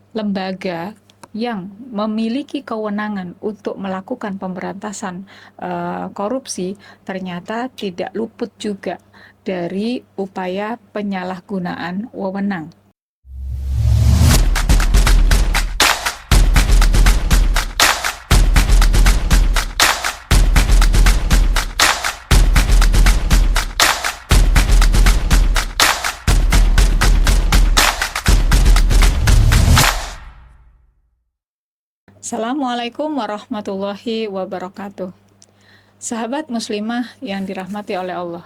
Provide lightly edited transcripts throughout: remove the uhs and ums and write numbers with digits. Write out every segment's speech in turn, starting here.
lembaga yang memiliki kewenangan untuk melakukan pemberantasan korupsi ternyata tidak luput juga dari upaya penyalahgunaan wewenang. Assalamualaikum warahmatullahi wabarakatuh. Sahabat muslimah yang dirahmati oleh Allah.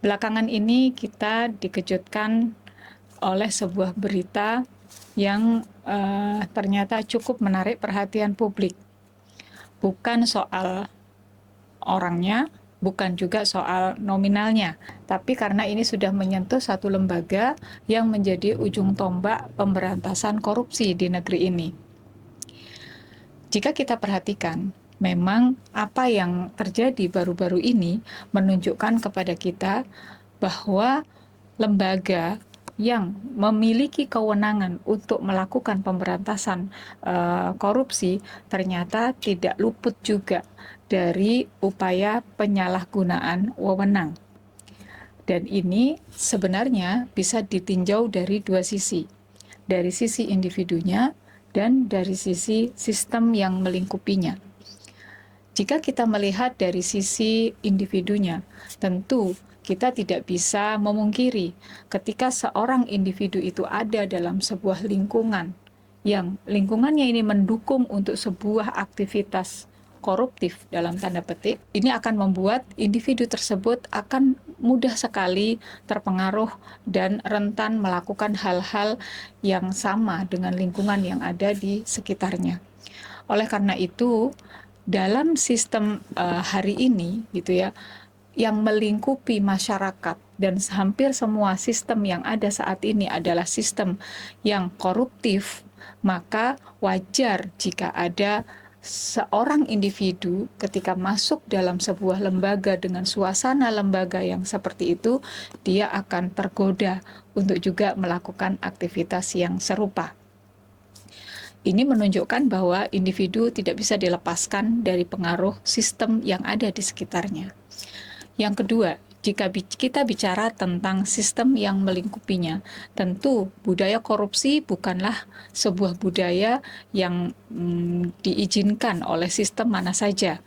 Belakangan ini kita dikejutkan oleh sebuah berita yang ternyata cukup menarik perhatian publik. Bukan soal orangnya, bukan juga soal nominalnya, tapi karena ini sudah menyentuh satu lembaga yang menjadi ujung tombak pemberantasan korupsi di negeri ini. Jika kita perhatikan, memang apa yang terjadi baru-baru ini menunjukkan kepada kita bahwa lembaga yang memiliki kewenangan untuk melakukan pemberantasan korupsi ternyata tidak luput juga dari upaya penyalahgunaan wewenang. Dan ini sebenarnya bisa ditinjau dari dua sisi. Dari sisi individunya dan dari sisi sistem yang melingkupinya. Jika kita melihat dari sisi individunya, tentu kita tidak bisa memungkiri ketika seorang individu itu ada dalam sebuah lingkungan yang lingkungannya ini mendukung untuk sebuah aktivitas koruptif dalam tanda petik, ini akan membuat individu tersebut akan mudah sekali terpengaruh dan rentan melakukan hal-hal yang sama dengan lingkungan yang ada di sekitarnya. Oleh karena itu, dalam sistem hari ini gitu ya, yang melingkupi masyarakat dan hampir semua sistem yang ada saat ini adalah sistem yang koruptif, maka wajar jika ada seorang individu ketika masuk dalam sebuah lembaga dengan suasana lembaga yang seperti itu, dia akan tergoda untuk juga melakukan aktivitas yang serupa. Ini menunjukkan bahwa individu tidak bisa dilepaskan dari pengaruh sistem yang ada di sekitarnya. Yang kedua, jika kita bicara tentang sistem yang melingkupinya, tentu budaya korupsi bukanlah sebuah budaya yang diizinkan oleh sistem mana saja.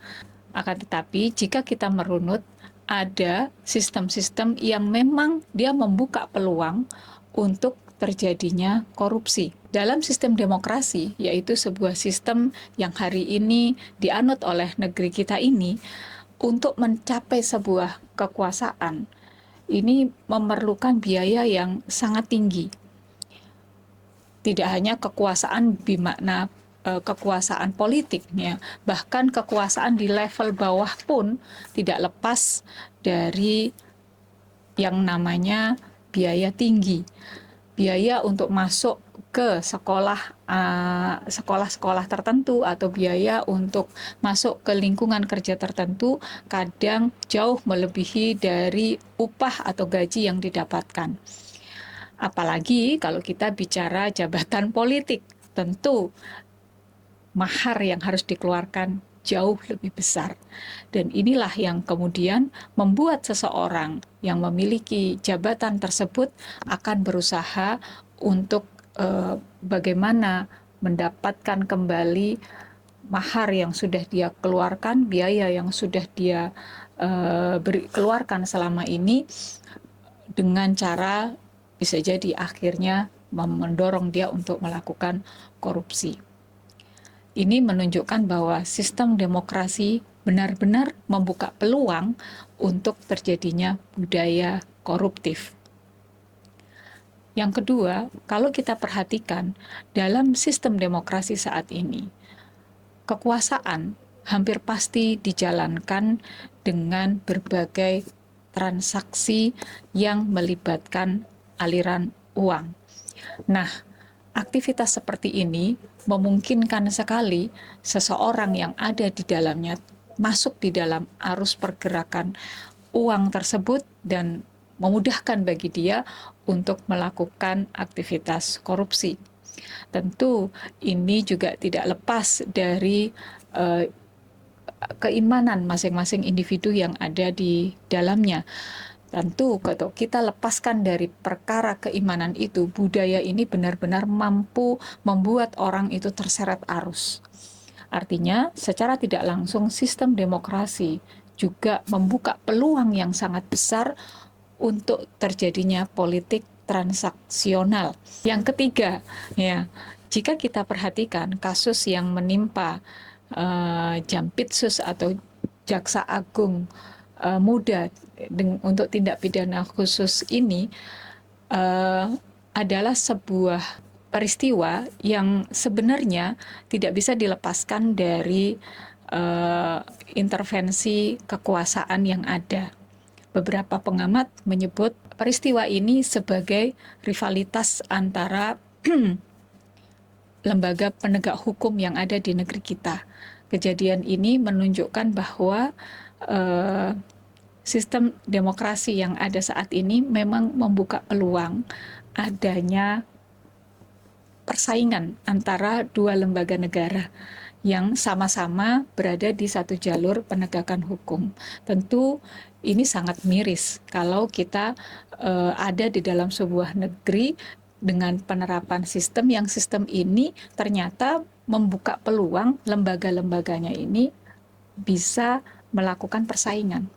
Akan tetapi, jika kita merunut, ada sistem-sistem yang memang dia membuka peluang untuk terjadinya korupsi. Dalam sistem demokrasi, yaitu sebuah sistem yang hari ini dianut oleh negeri kita ini, untuk mencapai sebuah kekuasaan, ini memerlukan biaya yang sangat tinggi. Tidak hanya kekuasaan bermakna kekuasaan politiknya, bahkan kekuasaan di level bawah pun tidak lepas dari yang namanya biaya tinggi. Biaya untuk masuk ke sekolah-sekolah tertentu atau biaya untuk masuk ke lingkungan kerja tertentu kadang jauh melebihi dari upah atau gaji yang didapatkan. Apalagi kalau kita bicara jabatan politik, tentu mahar yang harus dikeluarkan jauh lebih besar. Dan inilah yang kemudian membuat seseorang yang memiliki jabatan tersebut akan berusaha untuk bagaimana mendapatkan kembali mahar yang sudah dia keluarkan, biaya yang sudah dia keluarkan selama ini, dengan cara bisa jadi akhirnya mendorong dia untuk melakukan korupsi. Ini menunjukkan bahwa sistem demokrasi benar-benar membuka peluang untuk terjadinya budaya koruptif. Yang kedua, kalau kita perhatikan dalam sistem demokrasi saat ini, kekuasaan hampir pasti dijalankan dengan berbagai transaksi yang melibatkan aliran uang. Nah, aktivitas seperti ini memungkinkan sekali seseorang yang ada di dalamnya masuk di dalam arus pergerakan uang tersebut dan memudahkan bagi dia untuk melakukan aktivitas korupsi. Tentu ini juga tidak lepas dari keimanan masing-masing individu yang ada di dalamnya. Tentu kalau kita lepaskan dari perkara keimanan itu, budaya ini benar-benar mampu membuat orang itu terseret arus. Artinya, secara tidak langsung sistem demokrasi juga membuka peluang yang sangat besar untuk terjadinya politik transaksional. Yang ketiga, ya, jika kita perhatikan kasus yang menimpa Jampitsus atau Jaksa Agung muda untuk tindak pidana khusus ini adalah sebuah peristiwa yang sebenarnya tidak bisa dilepaskan dari intervensi kekuasaan yang ada. Beberapa pengamat menyebut peristiwa ini sebagai rivalitas antara lembaga penegak hukum yang ada di negeri kita. Kejadian ini menunjukkan bahwa sistem demokrasi yang ada saat ini memang membuka peluang adanya persaingan antara dua lembaga negara yang sama-sama berada di satu jalur penegakan hukum. Tentu ini sangat miris kalau kita ada di dalam sebuah negeri dengan penerapan sistem yang sistem ini ternyata membuka peluang lembaga-lembaganya ini bisa melakukan persaingan.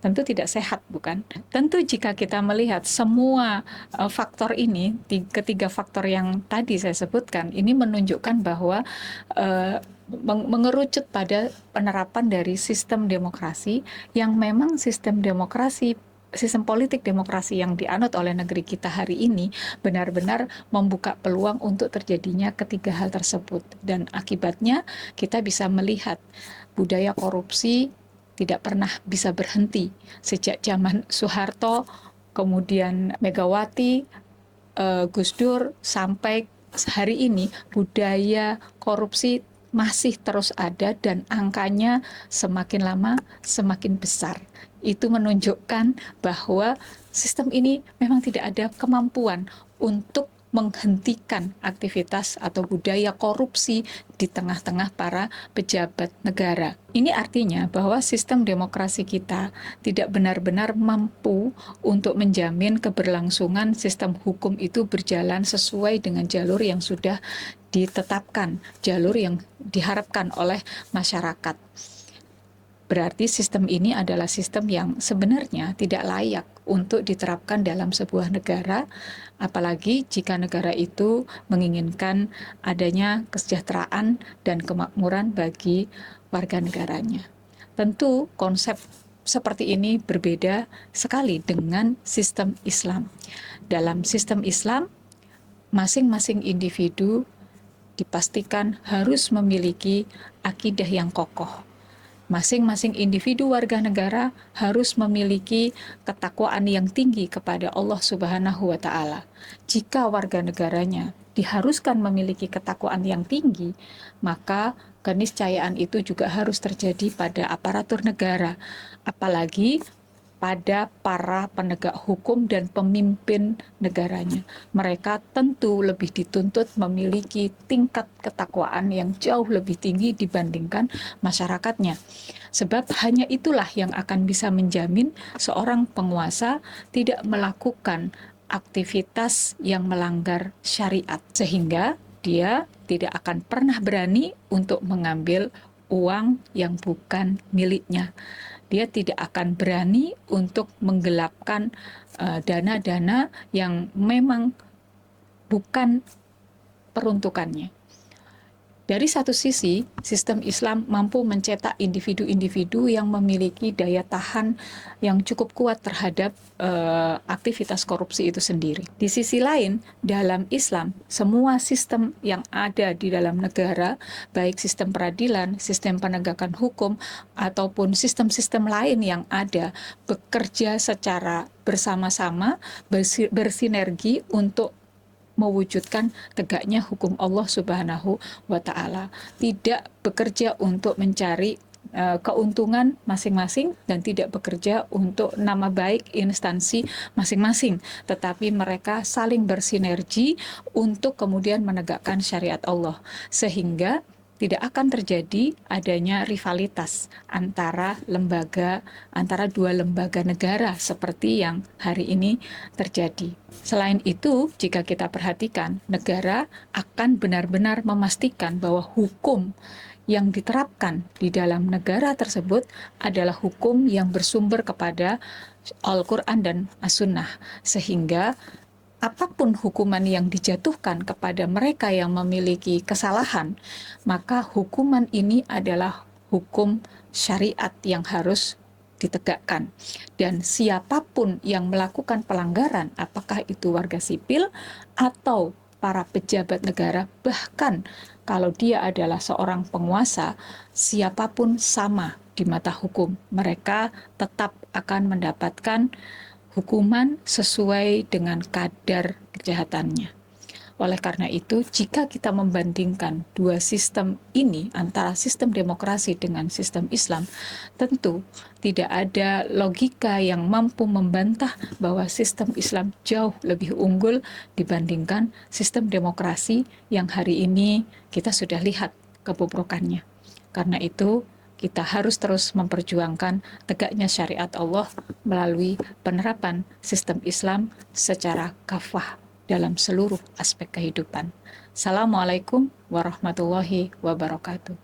Tentu tidak sehat, bukan? Tentu jika kita melihat semua faktor ini, ketiga faktor yang tadi saya sebutkan, ini menunjukkan bahwa mengerucut pada penerapan dari sistem demokrasi yang memang sistem politik demokrasi yang dianut oleh negeri kita hari ini benar-benar membuka peluang untuk terjadinya ketiga hal tersebut. Dan akibatnya kita bisa melihat budaya korupsi tidak pernah bisa berhenti sejak zaman Soeharto, kemudian Megawati, Gus Dur, sampai hari ini budaya korupsi masih terus ada dan angkanya semakin lama semakin besar. Itu menunjukkan bahwa sistem ini memang tidak ada kemampuan untuk menghentikan aktivitas atau budaya korupsi di tengah-tengah para pejabat negara. Ini artinya bahwa sistem demokrasi kita tidak benar-benar mampu untuk menjamin keberlangsungan sistem hukum itu berjalan sesuai dengan jalur yang sudah ditetapkan, jalur yang diharapkan oleh masyarakat. Berarti sistem ini adalah sistem yang sebenarnya tidak layak untuk diterapkan dalam sebuah negara, apalagi jika negara itu menginginkan adanya kesejahteraan dan kemakmuran bagi warga negaranya. Tentu konsep seperti ini berbeda sekali dengan sistem Islam. Dalam sistem Islam, masing-masing individu dipastikan harus memiliki akidah yang kokoh. Masing-masing individu warga negara harus memiliki ketakwaan yang tinggi kepada Allah Subhanahu wa Ta'ala. Jika warga negaranya diharuskan memiliki ketakwaan yang tinggi, maka keniscayaan itu juga harus terjadi pada aparatur negara, apalagi pada para penegak hukum dan pemimpin negaranya. Mereka tentu lebih dituntut memiliki tingkat ketakwaan yang jauh lebih tinggi dibandingkan masyarakatnya. Sebab hanya itulah yang akan bisa menjamin seorang penguasa tidak melakukan aktivitas yang melanggar syariat, sehingga dia tidak akan pernah berani untuk mengambil uang yang bukan miliknya. Dia tidak akan berani untuk menggelapkan dana-dana yang memang bukan peruntukannya. Dari satu sisi, sistem Islam mampu mencetak individu-individu yang memiliki daya tahan yang cukup kuat terhadap aktivitas korupsi itu sendiri. Di sisi lain, dalam Islam, semua sistem yang ada di dalam negara, baik sistem peradilan, sistem penegakan hukum, ataupun sistem-sistem lain yang ada, bekerja secara bersama-sama, bersinergi untuk mewujudkan tegaknya hukum Allah Subhanahu wa Ta'ala. Tidak bekerja untuk mencari keuntungan masing-masing dan tidak bekerja untuk nama baik instansi masing-masing, tetapi mereka saling bersinergi untuk kemudian menegakkan syariat Allah, sehingga tidak akan terjadi adanya rivalitas antara dua lembaga negara seperti yang hari ini terjadi. Selain itu, jika kita perhatikan, negara akan benar-benar memastikan bahwa hukum yang diterapkan di dalam negara tersebut adalah hukum yang bersumber kepada Al-Quran dan As-Sunnah, sehingga apapun hukuman yang dijatuhkan kepada mereka yang memiliki kesalahan, maka hukuman ini adalah hukum syariat yang harus ditegakkan. Dan siapapun yang melakukan pelanggaran, apakah itu warga sipil atau para pejabat negara, bahkan kalau dia adalah seorang penguasa, siapapun sama di mata hukum. Mereka tetap akan mendapatkan hukuman sesuai dengan kadar kejahatannya. Oleh karena itu, jika kita membandingkan dua sistem ini, antara sistem demokrasi dengan sistem Islam, tentu tidak ada logika yang mampu membantah bahwa sistem Islam jauh lebih unggul dibandingkan sistem demokrasi yang hari ini kita sudah lihat kebobrokannya. Karena itu, kita harus terus memperjuangkan tegaknya syariat Allah melalui penerapan sistem Islam secara kafah dalam seluruh aspek kehidupan. Assalamualaikum warahmatullahi wabarakatuh.